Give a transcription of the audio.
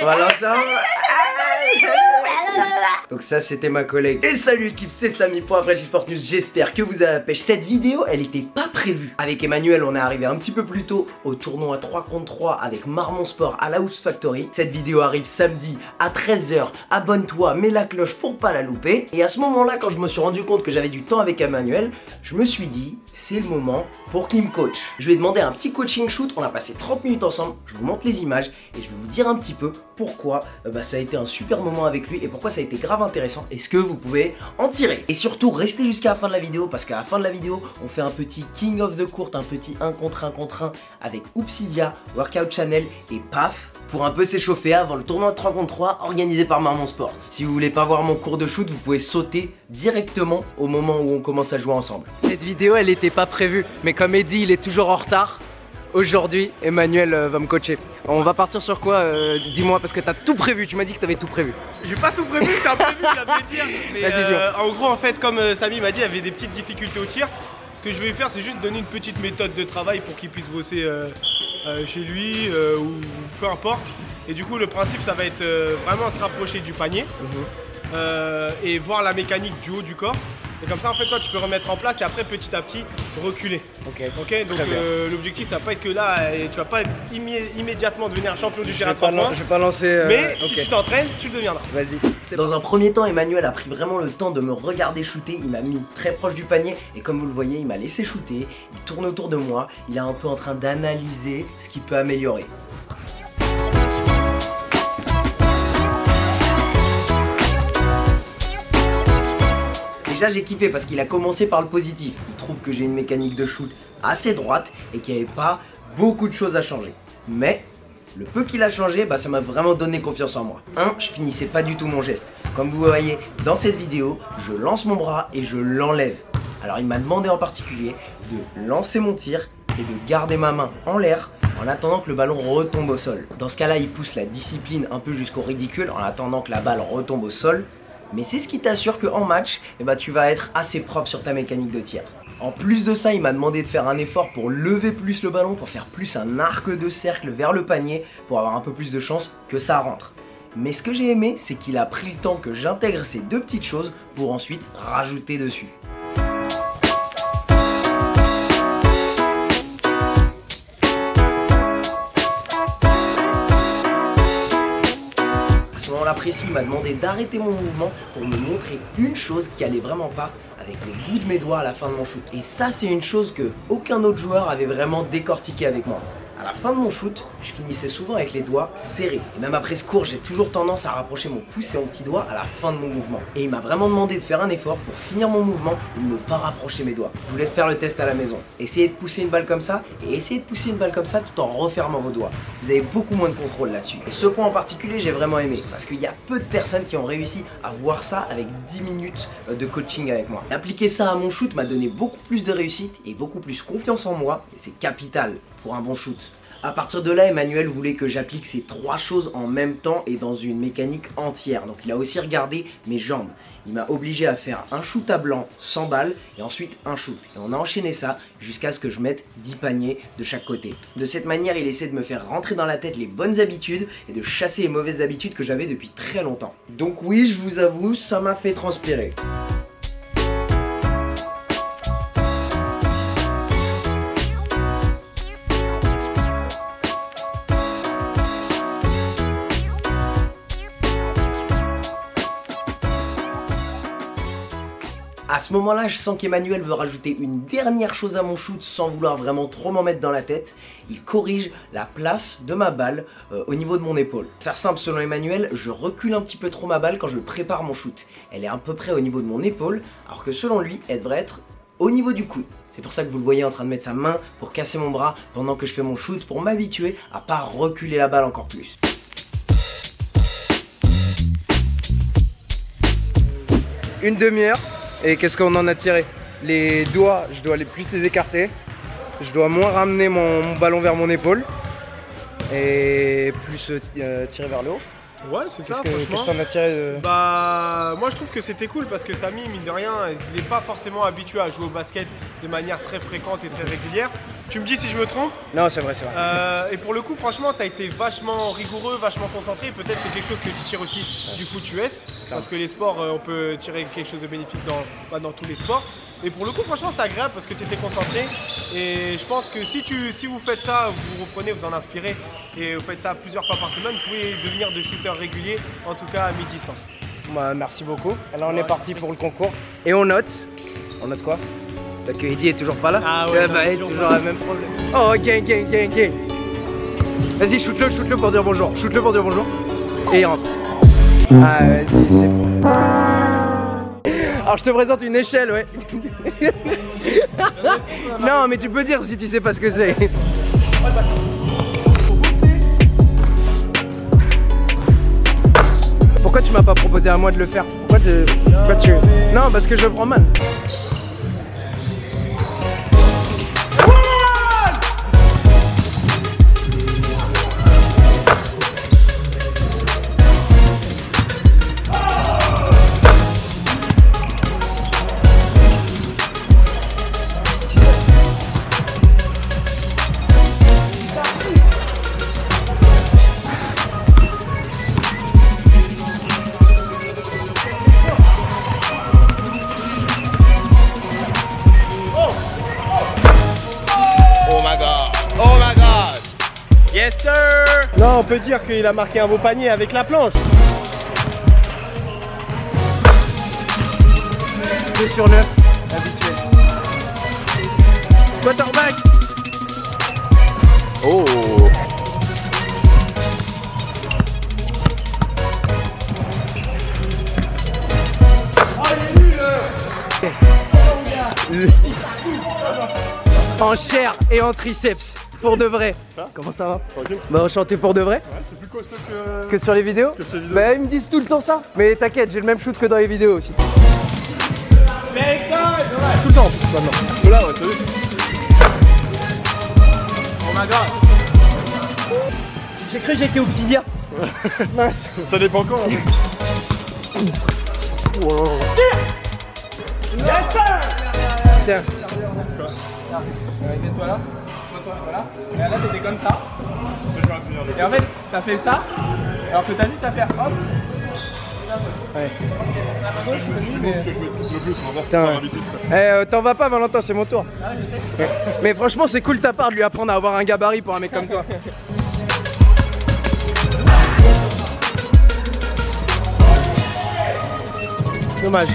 On va lancer Donc ça c'était ma collègue. Et salut l'équipe, c'est Samy pour Après Sport News. J'espère que vous avez la pêche. Cette vidéo elle était pas prévue. Avec Emmanuel on est arrivé un petit peu plus tôt au tournoi 3 contre 3 avec Marmont Sport à la Hoops Factory. Cette vidéo arrive samedi à 13 h. Abonne-toi, mets la cloche pour pas la louper. Et à ce moment là, quand je me suis rendu compte que j'avais du temps avec Emmanuel, je me suis dit c'est le moment pour qu'il me coach. Je lui ai demandé un petit coaching shoot. On a passé 30 minutes ensemble. Je vous montre les images et je vais vous dire un petit peu pourquoi ça a été un super moment avec lui et pourquoi ça a été grave intéressant et ce que vous pouvez en tirer. Et surtout restez jusqu'à la fin de la vidéo parce qu'à la fin de la vidéo on fait un petit King of the Court, un petit 1 contre 1 contre 1 avec Hoopsidia, Workout Channel et PAF pour un peu s'échauffer avant le tournoi de 3 contre 3 organisé par Marmont Sport. Si vous voulez pas voir mon cours de shoot, vous pouvez sauter directement au moment où on commence à jouer ensemble. Cette vidéo elle était pas prévue mais comme Eddy il est toujours en retard, aujourd'hui, Emmanuel va me coacher. On va partir sur quoi dis-moi, parce que t'as tout prévu, tu m'as dit que t'avais tout prévu. J'ai pas tout prévu, c'était imprévu, j'ai envie de dire. Mais en gros, en fait, comme Samy m'a dit, il y avait des petites difficultés au tir. Ce que je vais faire, c'est juste donner une petite méthode de travail pour qu'il puisse bosser chez lui ou peu importe. Et du coup, le principe, ça va être vraiment se rapprocher du panier et voir la mécanique du haut du corps. Et comme ça en fait toi tu peux remettre en place et après petit à petit reculer. Ok, donc l'objectif ça va pas être que là tu vas pas immédiatement devenir champion du tir à 3 points. Je vais pas lancer mais si tu t'entraînes tu le deviendras. Vas-y. Dans un premier temps Emmanuel a pris vraiment le temps de me regarder shooter. Il m'a mis très proche du panier et comme vous le voyez il m'a laissé shooter. Il tourne autour de moi. Il est un peu en train d'analyser ce qu'il peut améliorer. Déjà j'ai kiffé parce qu'il a commencé par le positif. Il trouve que j'ai une mécanique de shoot assez droite et qu'il n'y avait pas beaucoup de choses à changer. Mais le peu qu'il a changé, ça m'a vraiment donné confiance en moi. Je finissais pas du tout mon geste. Comme vous voyez dans cette vidéo, je lance mon bras et je l'enlève. Alors il m'a demandé en particulier de lancer mon tir et de garder ma main en l'air en attendant que le ballon retombe au sol. Dans ce cas-là, il pousse la discipline un peu jusqu'au ridicule en attendant que la balle retombe au sol. Mais c'est ce qui t'assure qu'en match, tu vas être assez propre sur ta mécanique de tir. En plus de ça, il m'a demandé de faire un effort pour lever plus le ballon, pour faire plus un arc de cercle vers le panier, pour avoir un peu plus de chance que ça rentre. Mais ce que j'ai aimé, c'est qu'il a pris le temps que j'intègre ces deux petites choses pour ensuite rajouter dessus. Précis, il m'a demandé d'arrêter mon mouvement pour me montrer une chose qui allait vraiment pas avec le bout de mes doigts à la fin de mon shoot. Et ça c'est une chose que aucun autre joueur avait vraiment décortiqué avec moi. À la fin de mon shoot, je finissais souvent avec les doigts serrés. Et même après ce cours, j'ai toujours tendance à rapprocher mon pouce et mon petit doigt à la fin de mon mouvement. Et il m'a vraiment demandé de faire un effort pour finir mon mouvement et ne pas rapprocher mes doigts. Je vous laisse faire le test à la maison. Essayez de pousser une balle comme ça et essayez de pousser une balle comme ça tout en refermant vos doigts. Vous avez beaucoup moins de contrôle là-dessus. Et ce point en particulier, j'ai vraiment aimé parce qu'il y a peu de personnes qui ont réussi à voir ça avec 10 minutes de coaching avec moi. Appliquer ça à mon shoot m'a donné beaucoup plus de réussite et beaucoup plus confiance en moi. Et c'est capital pour un bon shoot. A partir de là, Emmanuel voulait que j'applique ces trois choses en même temps et dans une mécanique entière. Donc il a aussi regardé mes jambes. Il m'a obligé à faire un shoot à blanc sans balle et ensuite un shoot. Et on a enchaîné ça jusqu'à ce que je mette 10 paniers de chaque côté. De cette manière, il essaie de me faire rentrer dans la tête les bonnes habitudes et de chasser les mauvaises habitudes que j'avais depuis très longtemps. Donc oui, je vous avoue, ça m'a fait transpirer. À ce moment-là, je sens qu'Emmanuel veut rajouter une dernière chose à mon shoot sans vouloir vraiment trop m'en mettre dans la tête. Il corrige la place de ma balle au niveau de mon épaule. Pour faire simple, selon Emmanuel, je recule un petit peu trop ma balle quand je prépare mon shoot. Elle est à peu près au niveau de mon épaule, alors que selon lui, elle devrait être au niveau du coude. C'est pour ça que vous le voyez en train de mettre sa main pour casser mon bras pendant que je fais mon shoot, pour m'habituer à pas reculer la balle encore plus. Une demi-heure. Et qu'est-ce qu'on en a tiré? Les doigts, je dois plus les écarter. Je dois moins ramener mon ballon vers mon épaule. Et plus tirer vers le haut. Ouais, c'est ça, Qu'est-ce franchement. que t'en as tiré de... Bah, moi je trouve que c'était cool parce que Samy, mine de rien, il n'est pas forcément habitué à jouer au basket de manière très fréquente et très régulière. Tu me dis si je me trompe? Non, c'est vrai, c'est vrai. Et pour le coup, franchement, tu as été vachement rigoureux, vachement concentré. Peut-être c'est quelque chose que tu tires aussi du foot US. Parce que les sports, on peut tirer quelque chose de bénéfique dans tous les sports. Et pour le coup, franchement, c'est agréable parce que tu étais concentré. Et je pense que si vous faites ça, vous reprenez, vous en inspirez et vous faites ça plusieurs fois par semaine, vous pouvez devenir des shooters réguliers, en tout cas à mi-distance. Bah, merci beaucoup. Alors on est parti pour le concours. Et on note. On note quoi? Parce que Eddie est toujours pas là. Ah ouais, bah, toujours le même problème. Oh, gang. Vas-y, shoot-le pour dire bonjour. Shoot-le pour dire bonjour. Et il rentre. Ah, vas-y, c'est bon. Alors, je te présente une échelle, ouais. Non, mais tu peux dire si tu sais pas ce que c'est. Pourquoi tu m'as pas proposé à moi de le faire? Pourquoi tu... Non, parce que je le prends mal. Yes sir! Non, on peut dire qu'il a marqué un beau panier avec la planche. 2 sur 9, habituel. Quarterback. Oh. En chair et en triceps, pour de vrai. Comment ça va? Bah enchanté pour de vrai. Ouais, c'est plus costaud que sur les vidéos. Bah ils me disent tout le temps ça. Mais t'inquiète, j'ai le même shoot que dans les vidéos aussi. Tout le temps maintenant. Là, ouais, t'as vu? Oh my god! J'ai cru que j'étais obsidia. Mince. Ça dépend quand. Hein. Tiens. Mets-toi là. Voilà. Et là, t'étais comme ça. Et en fait, t'as fait ça. Alors que t'as juste à faire hop. Ouais. Mais... T'en vas pas Valentin, c'est mon tour. Ah, je sais. Mais franchement c'est cool de ta part de lui apprendre à avoir un gabarit pour un mec comme toi. Dommage.